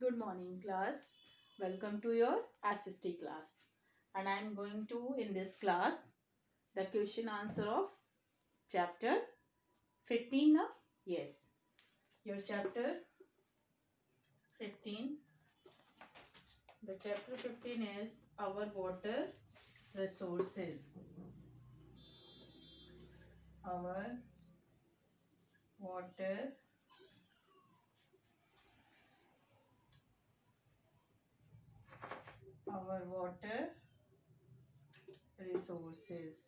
Good morning, class. Welcome to your SST class. And I am going to, in this class, the question answer of chapter 15 now. Yes, your chapter 15. The chapter 15 is our water resources. Our water resources.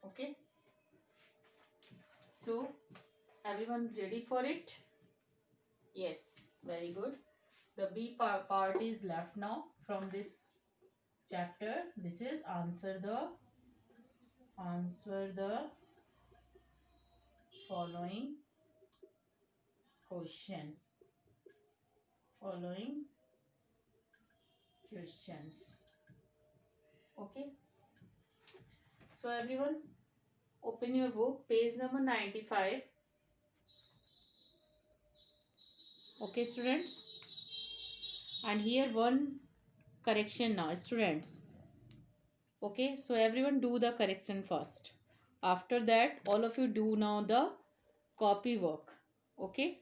Okay. So, everyone ready for it? Yes, very good. The B part is left now from this chapter. This is answer the following question. Following questions. Okay. So everyone, open your book, page number 95. Okay, students. And here one correction now, students. Okay, so everyone do the correction first. After that, all of you do now the copy work. Okay.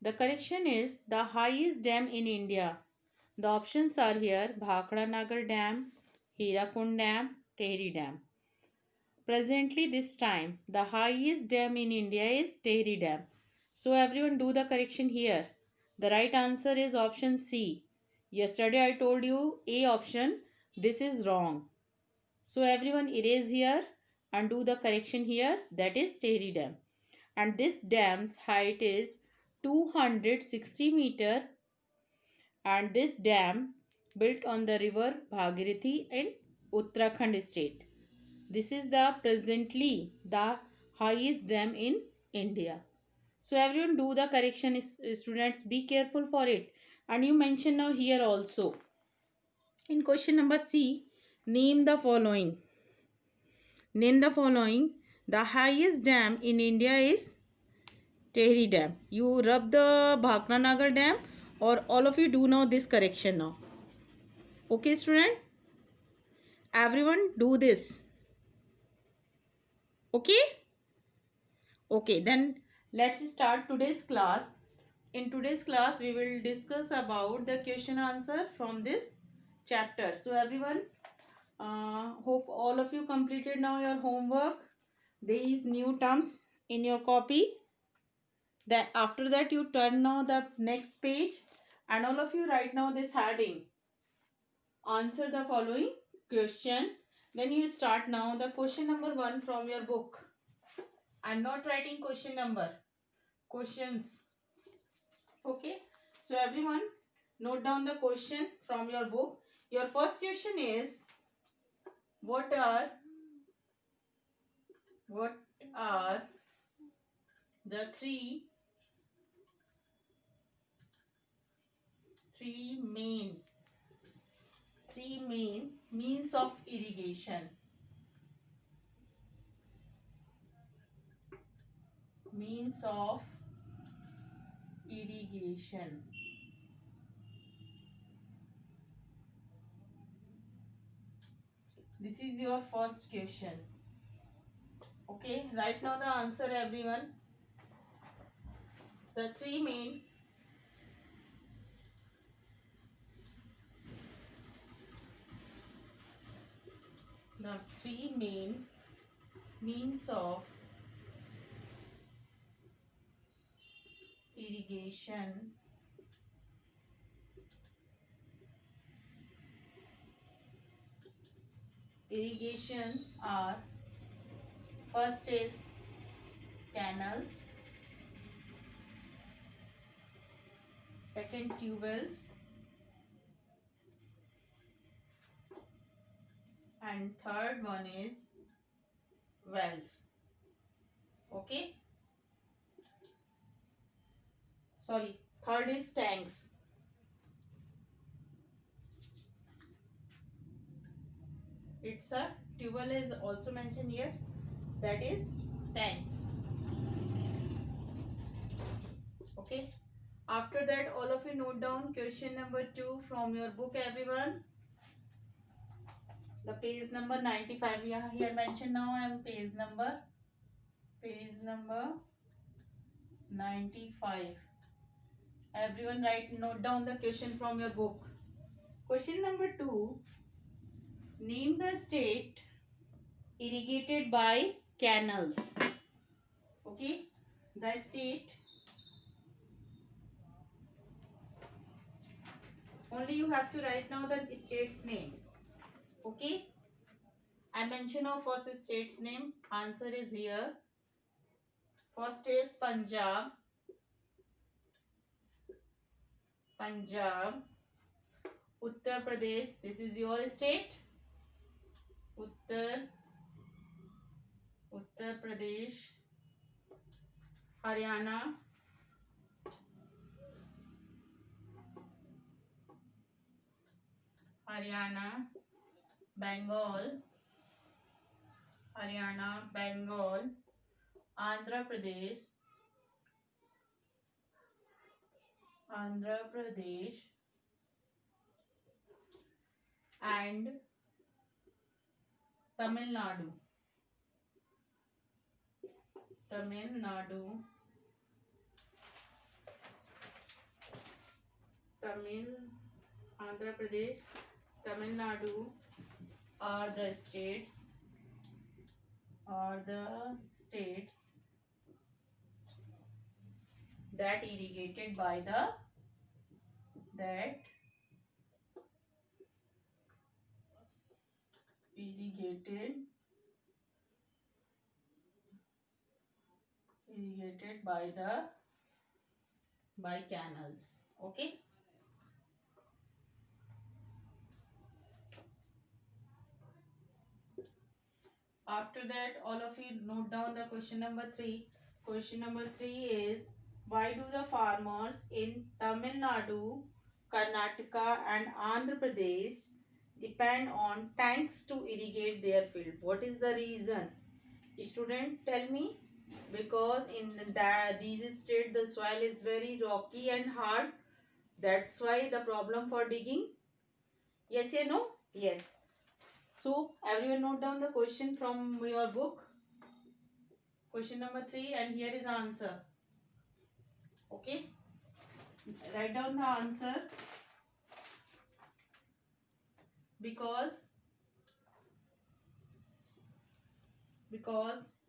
The correction is the highest dam in India. The options are here: Bhakra Nagar Dam, Hirakund Dam, Tehri Dam. Presently, this time, the highest dam in India is Tehri Dam. So, everyone do the correction here. The right answer is option C. Yesterday, I told you A option. This is wrong. So, everyone erase here and do the correction here. That is Tehri Dam. And this dam's height is 260 meter, and this dam built on the river Bhagirathi in Uttarakhand state. This is the presently the highest dam in India. So everyone do the correction, students, be careful for it. And you mention now here also. In question number C, name the following. Name the following. The highest dam in India is Tehri Dam. You rub the Bhakra Nagar Dam, or all of you do now this correction now. Okay, student? Everyone do this. Okay? Okay, then let's start today's class. In today's class, we will discuss about the question answer from this chapter. So everyone, hope all of you completed now your homework. These new terms in your copy. Then after that, you turn now the next page, and all of you write now this heading. Answer the following question. Then you start now the question number 1 from your book. I'm not writing question number. Questions. Okay. So everyone, note down the question from your book. Your first question is, what are the three main means of irrigation? Means of irrigation. This is your first question. Okay, write now the answer, everyone. The three main means of irrigation are: first is canals, second tube wells, and third one is wells. Okay, sorry, third is tanks. It's a tube well is also mentioned here, that is tanks. Okay, After that, all of you note down question number 2 from your book, everyone. The page number 95. Yeah, here mentioned now. I am page number 95. Everyone write, note down the question from your book. Question number 2. Name the state irrigated by canals. Okay, the state. Only you have to write now the state's name. Okay, I mention our first state's name. Answer is here. First is Punjab. Punjab. Uttar Pradesh. This is your state. Uttar Pradesh. Haryana. Bengal. Bengal. Andhra Pradesh. And Tamil Nadu. Andhra Pradesh, Tamil Nadu are the states that irrigated by the by canals. Okay. After that, all of you note down the question number 3. Question number 3 is, why do the farmers in Tamil Nadu, Karnataka and Andhra Pradesh depend on tanks to irrigate their field? What is the reason? Student, tell me. Because in these states the soil is very rocky and hard. That's why the problem for digging. Yes or no? Yes. So everyone note down the question from your book. Question number 3, and here is answer. Okay. Write down the answer. Because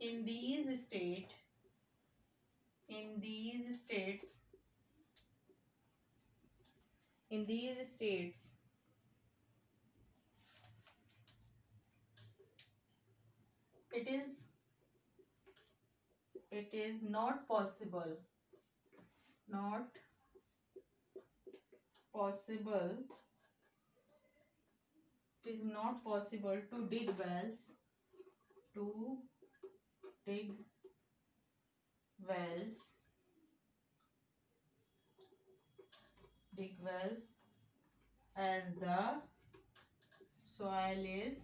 in these states it is not possible to dig wells as the soil is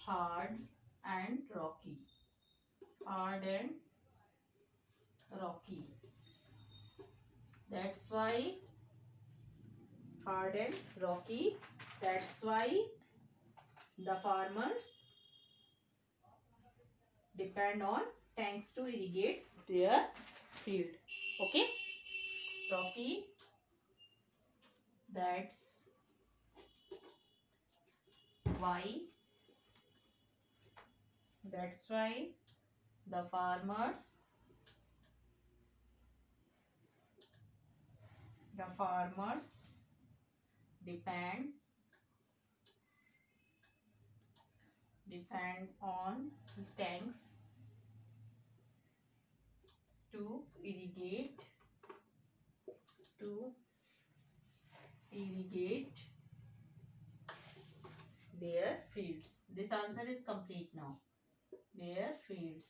hard and rocky. That's why hard and rocky. That's why the farmers depend on tanks to irrigate their field. Okay. Rocky. That's why the farmers depend on tanks to irrigate their fields. This answer is complete now. Their fields.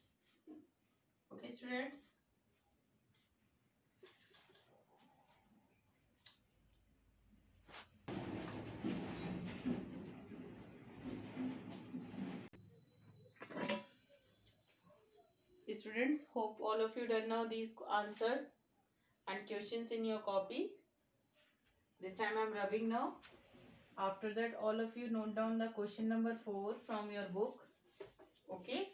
Okay, students. Students, hope all of you done now these answers, and questions in your copy. This time I am rubbing now. After that, all of you note down the question number 4 from your book. Okay.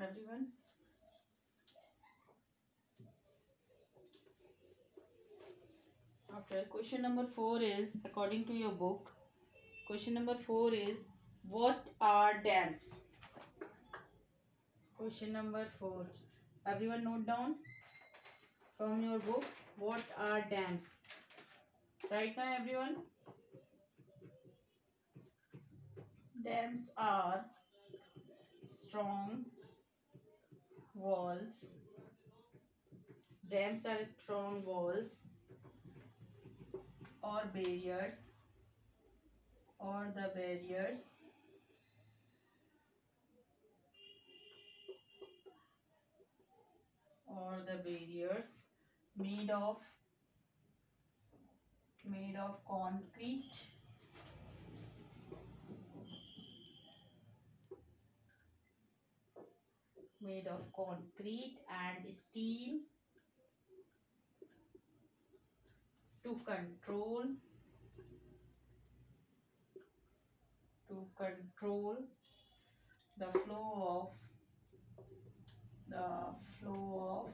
Everyone. Okay. Question number 4 is, according to your book, question number 4 is, what are dams? Question number 4. Everyone note down from your book, what are dams? Right now, everyone. Dams are strong walls. Dams are strong walls or barriers, or the barriers made of concrete, and steel to control the flow of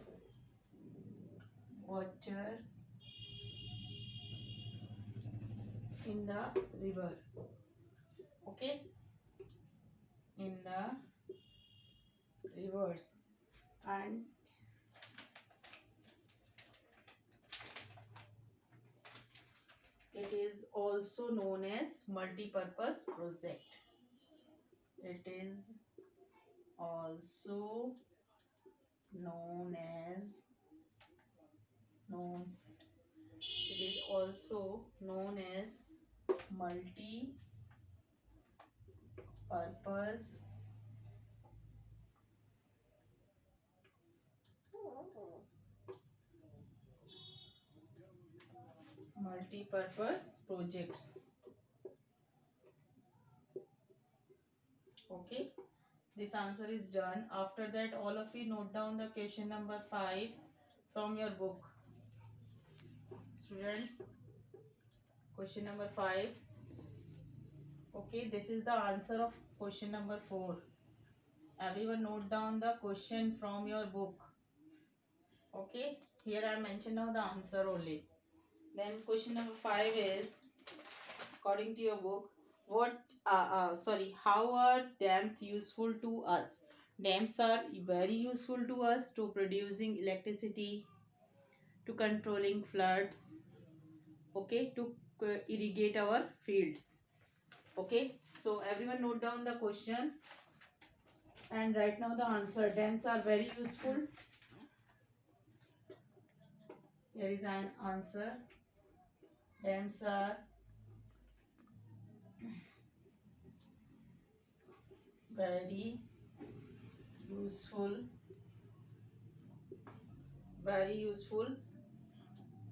water in the river. Okay, in the rivers. And it is also known as multi-purpose project. It is also known as multi-purpose projects. Okay, this answer is done. After that, all of you note down the question number 5 from your book. Students, question number 5. Okay, this is the answer of question number 4. Everyone note down the question from your book. Okay, here I mention now the answer only. Then question number 5 is, according to your book, how are dams useful to us? Dams are very useful to us to producing electricity, to controlling floods, okay, to irrigate our fields. Okay, so everyone note down the question and write now the answer. Dams are very useful. There is an answer. Dams are very useful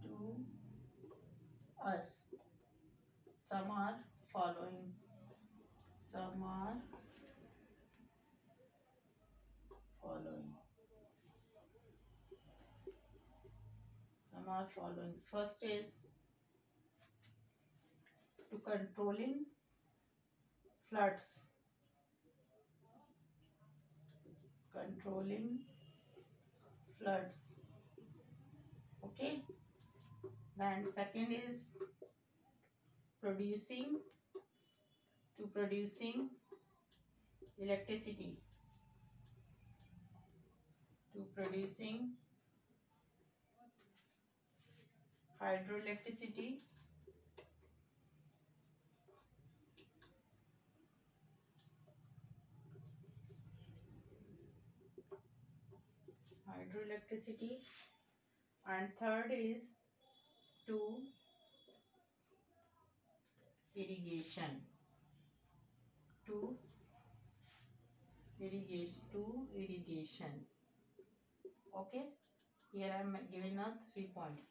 to us. Some are following. First is to controlling floods. Okay. Then second is producing electricity. Hydroelectricity. And third is to irrigation. Okay, here I am giving out 3 points.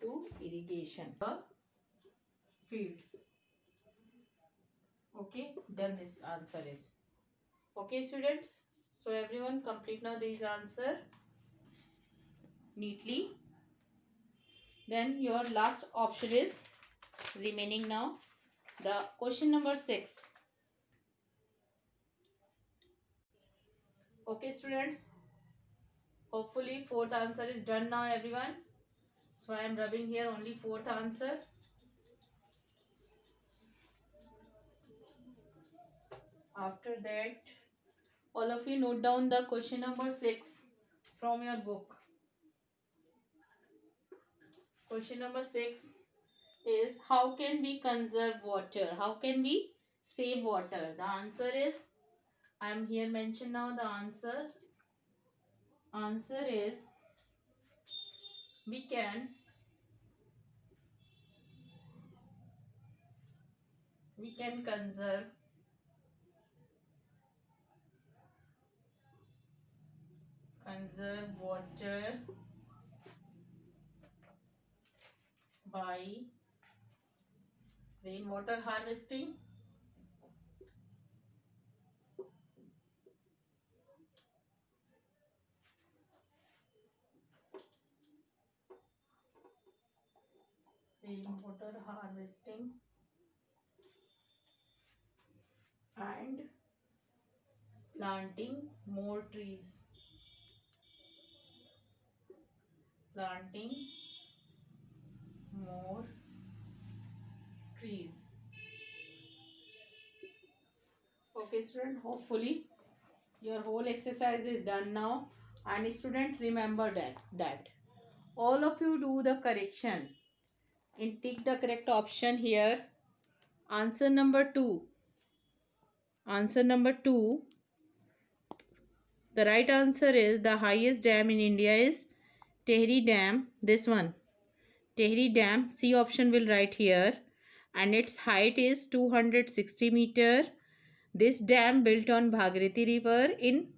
To irrigation, the fields. Okay, then this answer is. Okay, students. So everyone complete now these answer neatly. Then your last option is remaining now. The question number 6. Okay, students. Hopefully fourth answer is done now, everyone. So I am rubbing here only fourth answer. After that, all of you note down the question number 6 from your book. Question number 6 is, how can we conserve water? How can we save water? The answer is, I am here mention now the answer. Answer is, we can conserve water by rainwater harvesting, and planting more trees. Planting more trees. Okay, student, hopefully your whole exercise is done now. And student, remember that all of you do the correction and take the correct option here. Answer number 2. Answer number 2. The right answer is, the highest dam in India is Tehri Dam. This one, Tehri Dam. C option will write here, and its height is 260 meter. This dam built on Bhagirathi River in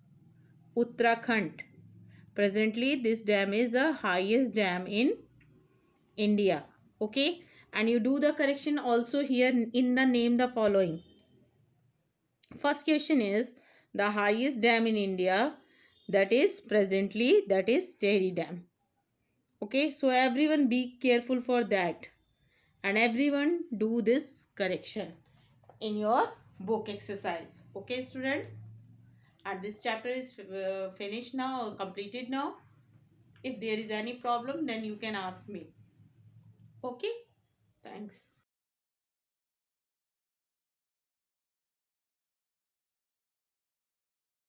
Uttarakhand. Presently, this dam is the highest dam in India. Okay, and you do the correction also here in the name the following. First question is the highest dam in India, that is presently, that is Tehri Dam. Okay, so everyone be careful for that, and everyone do this correction in your book exercise. Okay, students, and this chapter is finished now, completed now. If there is any problem, then you can ask me. Okay, thanks.